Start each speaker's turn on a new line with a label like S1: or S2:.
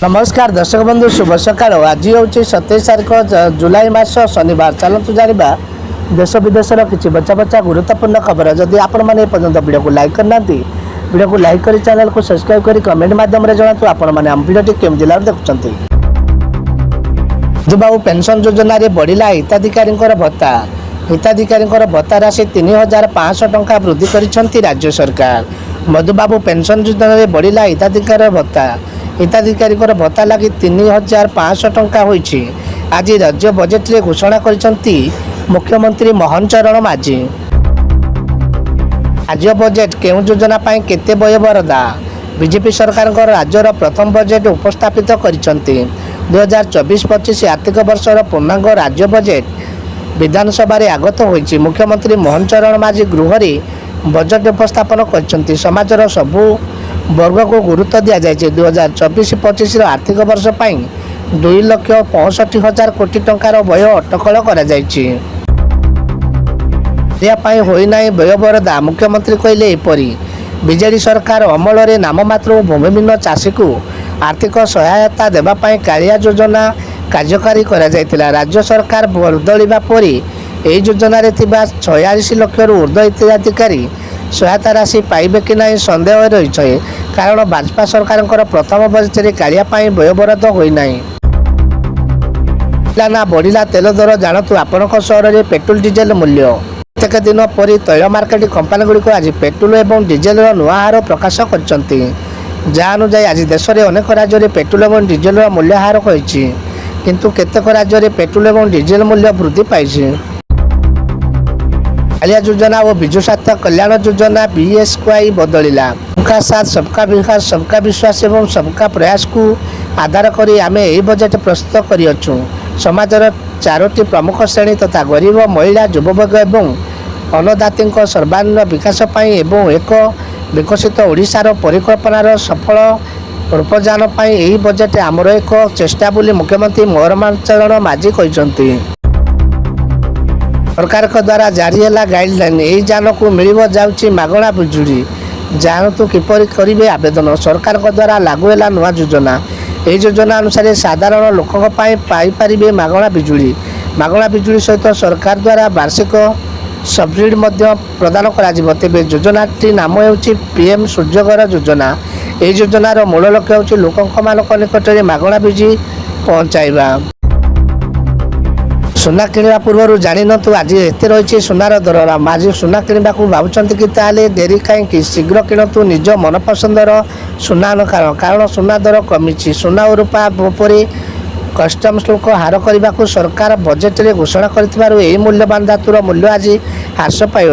S1: नमस्कार दर्शक बंधु शुभ सकाळ। आज हूँ 27 तारीख जुलाई मास शनिवार। चलतु जाना देश विदेश किसी बच्चा बच्चा गुरुत्वपूर्ण खबर। जदि आपण मैंने पर्यटन वीडियो को लाइक करना वीडियो को लाइक कर चैनल को सब्सक्राइब कर कमेंट माध्यम जनातु आपण मैंने आम भिडियो केम जिला देखुं। मधुबाबू पेंशन योजना बढ़ला हिताधिकारी भत्ता। हिताधिकारी भत्ता राशि 3500 टंका वृद्धि कर राज्य सरकार। मधुबाबू पेंशन योजना बढ़ला हिताधिकारी भत्ता। हिताधिकारी भत्ता लगी 3500 टंका होईछि। आज राज्य बजेट रे घोषणा करिसंती मुख्यमंत्री मोहन चरण माझी। राज्य बजेट केउं योजना पाई केते व्यय बरदा। बीजेपी सरकार राज्यर प्रथम बजेट उपस्थापित करिसंती। 2024-25 आर्थिक वर्षर पूर्णांग राज्य बजेट विधानसभा आगत होईछि। मुख्यमंत्री मोहन चरण माझी गृह बजेट उपस्थापन करिसंती। समाजर सबु वर्ग को गुरुत्व दि जाए। 2024-25 आर्थिक वर्ष पर 2,65,000 कोटी टंकार व्यय अटकल कर होना व्यय बरदा। मुख्यमंत्री कहले एपरी बीजेडी सरकार अमल में नाममात्र भूमिहीन चाषी को आर्थिक सहायता देवाई कालिया योजना कार्यकारी करा। राज्य सरकार बदलवा पर यह योजन 46 लाख ऊर्ध हिताधिकारी सहायता राशि पाइबे कि नहीं सन्देह रही है। कारण भाजपा सरकार प्रथम बजेट कालिया व्यय बराद होना। बढ़ला तेल दर जानतु आपण सहर में पेट्रोल डीजेल मूल्य। प्रत्येक दिन पर तैल मार्केट कंपानी गुड़िक आज पेट्रोल और डीजेल नुआ हार प्रकाश कर। जहाँ अनुजाई आज देश में अनेक राज्य में पेट्रोल और डीजेल मूल्य हार होती, किंतु केतेक राज्य में पेट्रोल और डीजेल मूल्य वृद्धि पाई। कालिया योजना और विजु स्वास्थ्य कल्याण योजना BSKY बदलिला। सबका साथ सबका विकास सबका विश्वास एवं सबका प्रयास को आधार करी आमे यही बजेट प्रस्तुत करियछु। समाजर 4टी प्रमुख श्रेणी तथा गरीब महिला युववर्ग एवं अन्नदाती सर्वांगीन विकास पाई एवं एक विकसित ओडिशार परिकल्पनार सफल रूपदान पाई यही बजेट आमर एक चेष्टा बोली मुख्यमंत्री मोहन चरण माझी कहते। सरकार द्वारा जारी है गाइडलाइन। यही जान को मिल जाऊँगी मागणा बिजुली। जानतु किपर करेंगे आवेदन। सरकार द्वारा लागू है नुआ योजना। यही योजना अनुसार साधारण लोकों पाइपर मागणा बिजुली। मागणा बिजुली सहित सरकार द्वारा वार्षिक सब्सिडी प्रदान कर। तेज योजनाटी नाम हो PM सूर्यघर योजना। यही योजनार मूल लक्ष्य हूँ लोक निकट में मागणा बिजुली पहुँचाइबा। सुना किणवा पूर्व जानी नतु आज एत रही सुनार दर। आज सुना किणवा को भावुंट कि ताले डेरी कहीं शीघ्र किणतु निज मनपसंदर सुना कारण सुना दर कमी। सुना और रूपा पर कस्टम शुल्क हार करने को सरकार बजेट रे घोषणा कर मूल्यवान धातुर मूल्य आज ह्रास पाई।